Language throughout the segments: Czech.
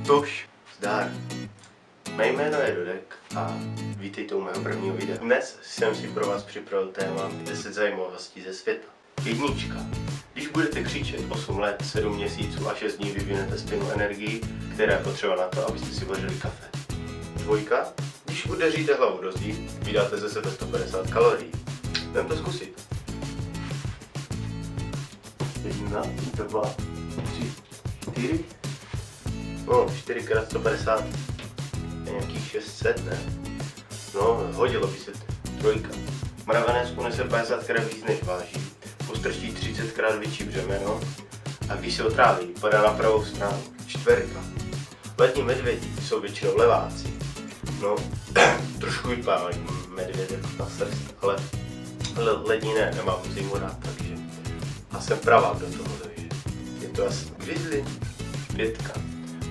Tož, zdar. Mé jméno je Dodek a vítejte u mého prvního videa. Dnes jsem si pro vás připravil téma 10 zajímavostí ze světa. Jednička. Když budete křičet 8 let, 7 měsíců a 6 dní, vyvinete stejnou energii, která je potřeba na to, abyste si vařili kafe. Dvojka. Když udeříte hlavu do zdi, vydáte ze sebe 150 kalorií. Jdem to zkusit. 1, 2, 3, 4. No, 4x150 je nějakých 600, ne? No, hodilo by se trojka. Mravenec unese 50krát víc než váží, postrčí 30krát větší břemeno a když se otráví, padá na pravou stranu. Čtverka. Lední medvědi jsou většinou leváci. No, trošku vypávají medvědy na srst, ale lední ne, nemám zimu rád, takže a jsem pravák do toho, takže je to asi grizzly. Pětka.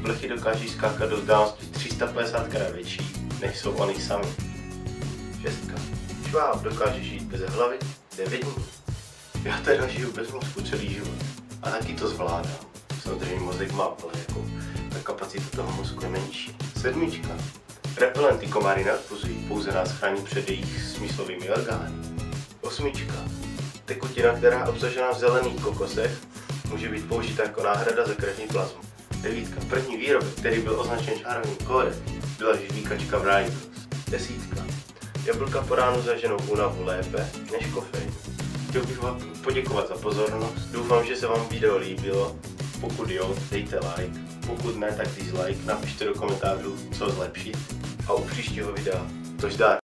Blechy dokáží skákat do vzdálenosti 350krát větší, než jsou oni sami. Šestka. Čváb dokáže žít bez hlavy 9 dní. Já teda žiju bez mozku celý život a taky to zvládám. Samozřejmě mozek mám, ale jako ta kapacita toho mozku je menší. Sedmička. Repelenty komáry neodpuzují, pouze nás chrání před jejich smyslovými orgány. Osmička. Tekutina, která je obsažena v zelených kokosech, může být použita jako náhrada za krevní plazmu. Devítka. První výrobek, který byl označen čárovým kódem, byla žvíkačka v ráji. Desítka. Jablka po ránu zaženou únavu lépe než kofein. Chtěl bych vám poděkovat za pozornost. Doufám, že se vám video líbilo. Pokud jo, dejte like. Pokud ne, tak dislike. Napište do komentářů, co zlepšit. A u příštího videa tož zdar.